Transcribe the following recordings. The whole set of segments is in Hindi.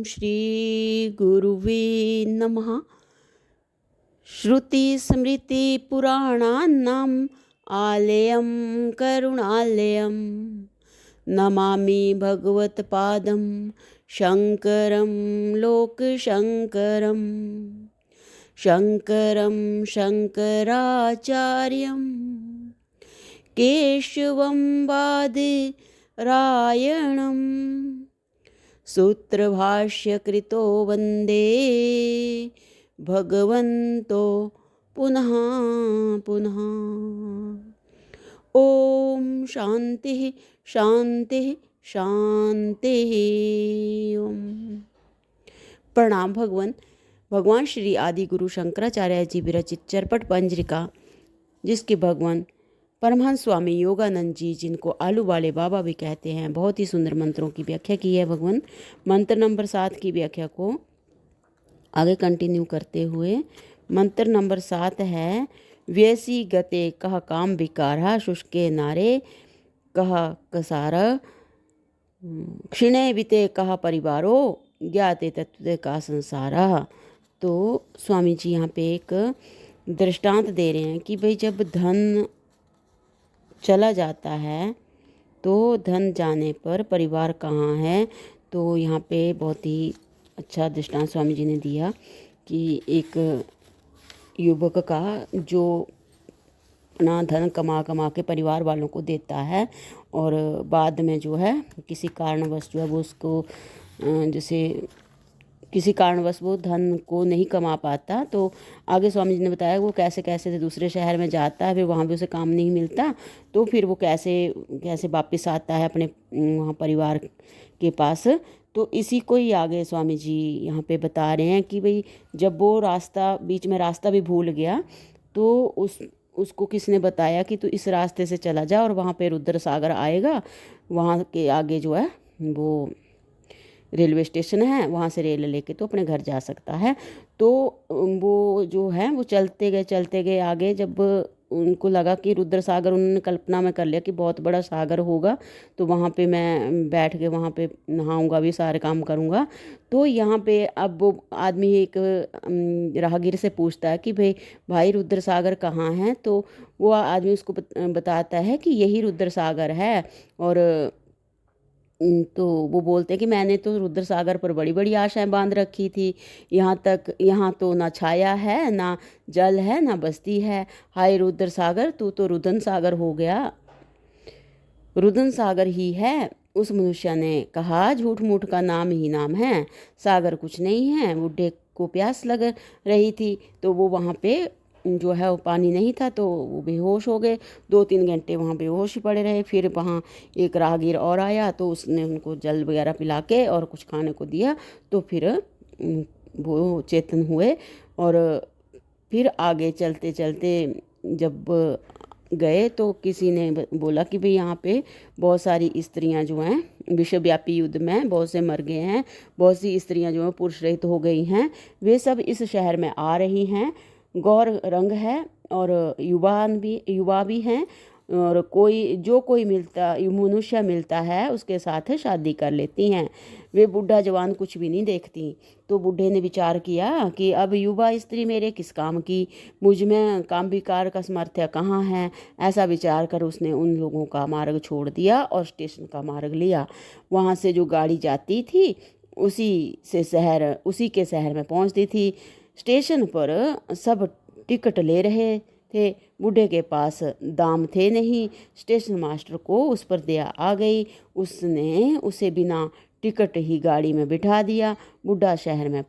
श्री गुरुवे नमः। श्रुति स्मृति पुराणानाम् आलयं करुणालयं नमामि भगवत्पादं शङ्करं लोकशङ्करं। शङ्करं शङ्कराचार्यं केशवं बादरायणं सूत्रभाष्यकृतो वन्दे भगवन्तो पुनः पुनः। ओम शांति शांति शांति। ओम। प्रणाम भगवान श्री आदि गुरु शंकराचार्य जी विरचित चरपट पंजरिका, जिसके भगवान परमहंस स्वामी योगानंद जी, जिनको आलू वाले बाबा भी कहते हैं, बहुत ही सुंदर मंत्रों की व्याख्या की है। भगवान मंत्र नंबर 7 की व्याख्या को आगे कंटिन्यू करते हुए मंत्र नंबर 7 है, व्यसी गते कह काम विकारा शुष्के नारे कह कसार क्षिणे विते कह परिवारो ज्ञाते तत्व का संसारा। तो स्वामी जी यहाँ पे एक दृष्टांत दे रहे हैं कि भाई जब धन चला जाता है तो धन जाने पर परिवार कहाँ है। तो यहाँ पे बहुत ही अच्छा दृष्टांत स्वामी जी ने दिया कि एक युवक का जो अपना धन कमा के परिवार वालों को देता है और बाद में जो है किसी कारणवश जो है वो उसको जैसे किसी कारणवश वो धन को नहीं कमा पाता, तो आगे स्वामी जी ने बताया वो कैसे कैसे दूसरे शहर में जाता है, फिर वहाँ भी उसे काम नहीं मिलता, तो फिर वो कैसे कैसे वापस आता है अपने वहाँ परिवार के पास। तो इसी को ही आगे स्वामी जी यहाँ पे बता रहे हैं कि भाई जब वो रास्ता बीच में रास्ता भी भूल गया तो उसको किसने बताया कि तू इस रास्ते से चला जा और वहाँ पे रुद्र सागर आएगा, वहाँ के आगे जो है वो रेलवे स्टेशन है, वहाँ से रेल लेके तो अपने घर जा सकता है। तो वो जो है वो चलते गए आगे। जब उनको लगा कि रुद्र सागर, उन्होंने कल्पना में कर लिया कि बहुत बड़ा सागर होगा, तो वहाँ पे मैं बैठ के वहाँ पे नहाऊंगा भी, सारे काम करूँगा। तो यहाँ पे अब वो आदमी एक राहगीर से पूछता है कि भाई रुद्र सागर कहाँ है। तो वो आदमी उसको बताता है कि यही रुद्र सागर है। और तो वो बोलते हैं कि मैंने तो रुद्र सागर पर बड़ी बड़ी आशाएं बांध रखी थी, यहाँ तो ना छाया है, ना जल है, ना बस्ती है। हाय रुद्र सागर, तू तो रुदन सागर हो गया, रुदन सागर ही है। उस मनुष्य ने कहा, झूठ मूठ का नाम ही नाम है, सागर कुछ नहीं है। बूढ़े को प्यास लग रही थी तो वो वहाँ पे जो है वो पानी नहीं था, तो वो बेहोश हो गए। 2-3 घंटे वहाँ बेहोश ही पड़े रहे। फिर वहाँ एक राहगीर और आया, तो उसने उनको जल वगैरह पिला के और कुछ खाने को दिया, तो फिर वो चेतन हुए। और फिर आगे चलते चलते जब गए तो किसी ने बोला कि भाई यहाँ पे बहुत सारी स्त्रियाँ जो हैं विश्वव्यापी युद्ध में बहुत से मर गए हैं, बहुत सी स्त्रियाँ जो हैं पुरुष रहित हो गई हैं, वे सब इस शहर में आ रही हैं। गौर रंग है और युवा भी हैं, और कोई मनुष्य मिलता है उसके साथ शादी कर लेती हैं। वे बूढ़ा जवान कुछ भी नहीं देखती। तो बूढ़े ने विचार किया कि अब युवा स्त्री मेरे किस काम की, मुझ में काम विकार का सामर्थ्य कहाँ है। ऐसा विचार कर उसने उन लोगों का मार्ग छोड़ दिया और स्टेशन का मार्ग लिया। वहाँ से जो गाड़ी जाती थी उसी के शहर में पहुँचती थी। स्टेशन पर सब टिकट ले रहे थे, बूढ़े के पास दाम थे नहीं। स्टेशन मास्टर को उस पर दया आ गई, उसने उसे बिना टिकट ही गाड़ी में बिठा दिया। बूढ़ा शहर में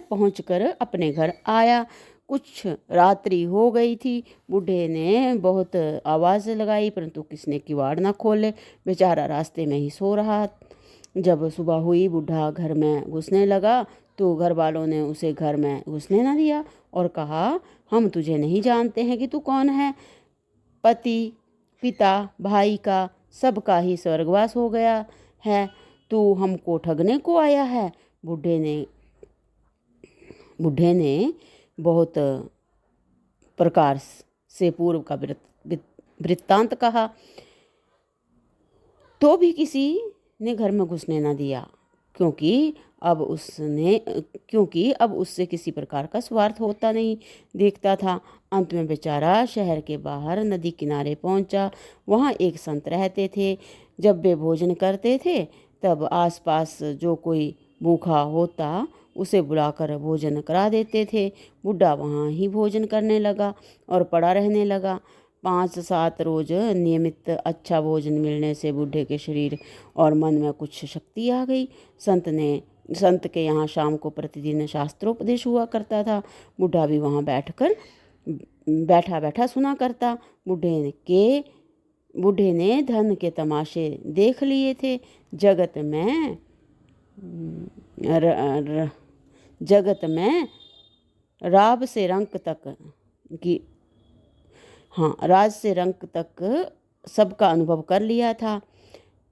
पहुंचकर अपने घर आया। कुछ रात्रि हो गई थी। बूढ़े ने बहुत आवाज़ लगाई परंतु किसने किवाड़ ना खोले, बेचारा रास्ते में ही सो रहा। जब सुबह हुई बूढ़ा घर में घुसने लगा तो घर वालों ने उसे घर में घुसने न दिया और कहा, हम तुझे नहीं जानते हैं कि तू कौन है। पति पिता भाई का सबका ही स्वर्गवास हो गया है, तू हमको ठगने को आया है। बूढ़े ने बहुत प्रकार से पूर्व का वृत्तांत कहा। तो भी किसी ने घर में घुसने न दिया, क्योंकि अब उससे किसी प्रकार का स्वार्थ होता नहीं दिखता था। अंत में बेचारा शहर के बाहर नदी किनारे पहुंचा। वहाँ एक संत रहते थे। जब वे भोजन करते थे तब आसपास जो कोई भूखा होता उसे बुलाकर भोजन करा देते थे। बुढ़ा वहाँ ही भोजन करने लगा और पड़ा रहने लगा। 5-7 रोज नियमित अच्छा भोजन मिलने से बूढ़े के शरीर और मन में कुछ शक्ति आ गई। संत के यहाँ शाम को प्रतिदिन शास्त्रोपदेश हुआ करता था। बूढ़ा भी वहाँ बैठा बैठा सुना करता। बूढ़े ने धन के तमाशे देख लिए थे। जगत में राज से रंक तक सबका अनुभव कर लिया था।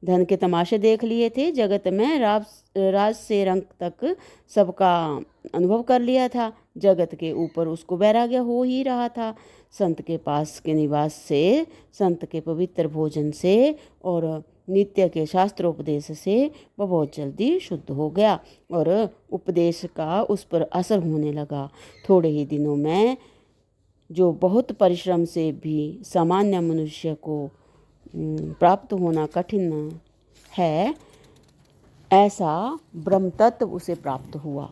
धन के तमाशे देख लिए थे। जगत में राज से रंक तक सबका अनुभव कर लिया था। जगत के ऊपर उसको वैराग्य हो ही रहा था। संत के पास के निवास से, संत के पवित्र भोजन से और नित्य के शास्त्रोपदेश से वह बहुत जल्दी शुद्ध हो गया और उपदेश का उस पर असर होने लगा। थोड़े ही दिनों में जो बहुत परिश्रम से भी सामान्य मनुष्य को प्राप्त होना कठिन है, ऐसा ब्रह्म तत्व उसे प्राप्त हुआ।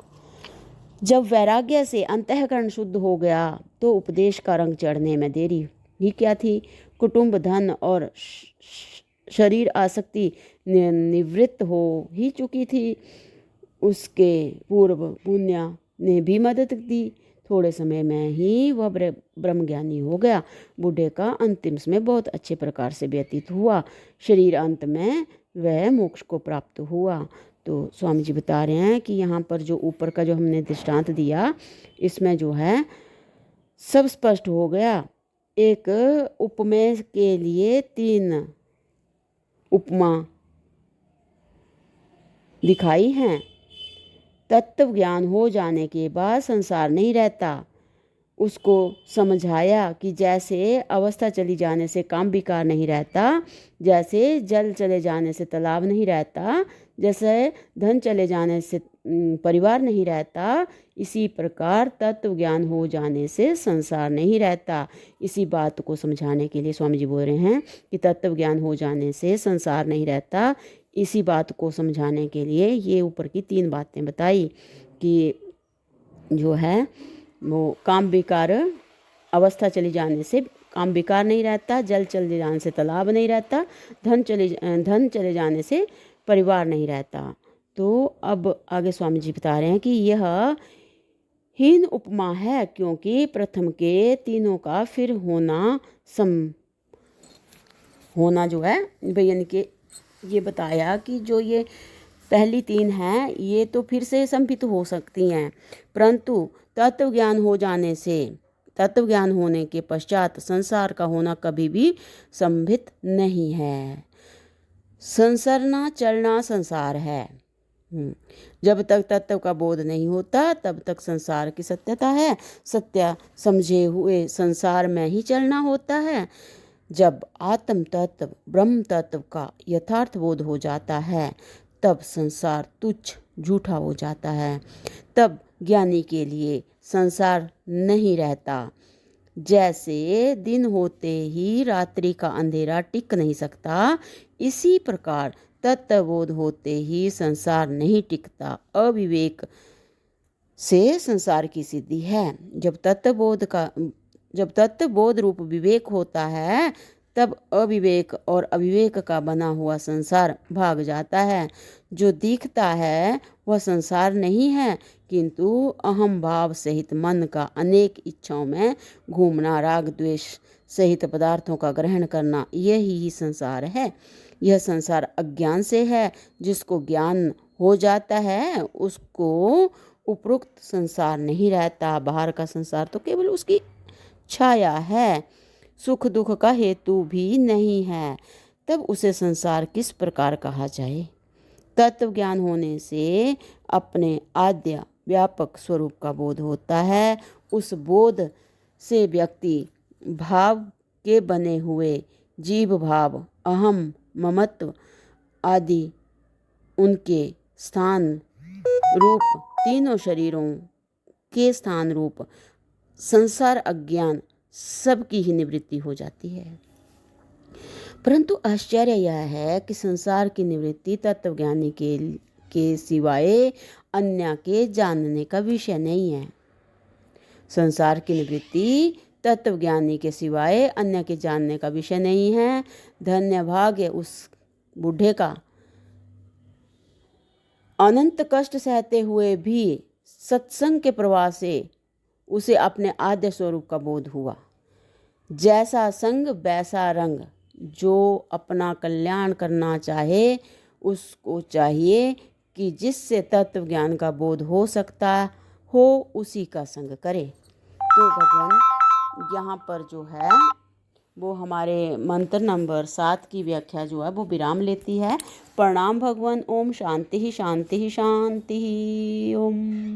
जब वैराग्य से अंतःकरण शुद्ध हो गया तो उपदेश का रंग चढ़ने में देरी ही क्या थी। कुटुंब, धन और शरीर आसक्ति निवृत्त हो ही चुकी थी। उसके पूर्व पुण्य ने भी मदद दी। थोड़े समय में ही वह ब्रह्मज्ञानी हो गया। बूढ़े का अंतिम समय बहुत अच्छे प्रकार से व्यतीत हुआ। शरीर अंत में वह मोक्ष को प्राप्त हुआ। तो स्वामी जी बता रहे हैं कि यहाँ पर जो ऊपर का जो हमने दृष्टांत दिया, इसमें जो है सब स्पष्ट हो गया। एक उपमेय के लिए 3 उपमा दिखाई हैं। तत्व ज्ञान हो जाने के बाद संसार नहीं रहता। उसको समझाया कि जैसे अवस्था चली जाने से काम विकार नहीं रहता, जैसे जल चले जाने से तालाब नहीं रहता, जैसे धन चले जाने से परिवार नहीं रहता, इसी प्रकार तत्व ज्ञान हो जाने से संसार नहीं रहता। इसी बात को समझाने के लिए स्वामी जी बोल रहे हैं कि तत्व ज्ञान हो जाने से संसार नहीं रहता। इसी बात को समझाने के लिए ये ऊपर की 3 बातें बताई कि जो है वो काम विकार, अवस्था चली जाने से काम विकार नहीं रहता, जल चले जाने से तालाब नहीं रहता, धन चले जाने से परिवार नहीं रहता। तो अब आगे स्वामी जी बता रहे हैं कि यह हीन उपमा है, क्योंकि प्रथम के तीनों का फिर होना जो है यानी कि ये बताया कि जो ये पहली 3 हैं ये तो फिर से संपित हो सकती हैं, परंतु तत्व ज्ञान होने के पश्चात संसार का होना कभी भी संभित नहीं है। संसरना चलना संसार है। जब तक तत्व का बोध नहीं होता तब तक संसार की सत्यता है। सत्य समझे हुए संसार में ही चलना होता है। जब आत्म तत्व, ब्रह्म तत्व का यथार्थ बोध हो जाता है तब संसार तुच्छ, झूठा हो जाता है। तब ज्ञानी के लिए संसार नहीं रहता। जैसे दिन होते ही रात्रि का अंधेरा टिक नहीं सकता, इसी प्रकार तत्वबोध होते ही संसार नहीं टिकता। अविवेक से संसार की सिद्धि है। जब तत्वबोध रूप विवेक होता है तब अविवेक और अविवेक का बना हुआ संसार भाग जाता है। जो दिखता है वह संसार नहीं है, किंतु अहम भाव सहित मन का अनेक इच्छाओं में घूमना, राग द्वेष सहित पदार्थों का ग्रहण करना, यही संसार है। यह संसार अज्ञान से है। जिसको ज्ञान हो जाता है उसको उपरोक्त संसार नहीं रहता। बाहर का संसार तो केवल उसकी छाया है, सुख दुख का हेतु भी नहीं है। तब उसे संसार किस प्रकार कहा जाए। तत्व ज्ञान होने से अपने आद्य व्यापक स्वरूप का बोध होता है। उस बोध से व्यक्ति भाव के बने हुए जीव भाव, अहम, ममत्व आदि उनके स्थान रूप तीनों शरीरों के स्थान रूप संसार अज्ञान सबकी ही निवृत्ति हो जाती है। परंतु आश्चर्य यह है कि संसार की निवृत्ति तत्वज्ञानी के सिवाय अन्य के जानने का विषय नहीं है। संसार की निवृत्ति तत्वज्ञानी के सिवाय अन्य के जानने का विषय नहीं है। धन्य भाग्य उस बूढ़े का, अनंत कष्ट सहते हुए भी सत्संग के प्रवाह से उसे अपने आद्य स्वरूप का बोध हुआ। जैसा संग वैसा रंग। जो अपना कल्याण करना चाहे उसको चाहिए कि जिससे तत्व ज्ञान का बोध हो सकता हो उसी का संग करे। तो भगवान यहाँ पर जो है वो हमारे मंत्र नंबर 7 की व्याख्या जो है वो विराम लेती है। प्रणाम भगवान। ओम शांति ही शांति ही शांति ही। ओम।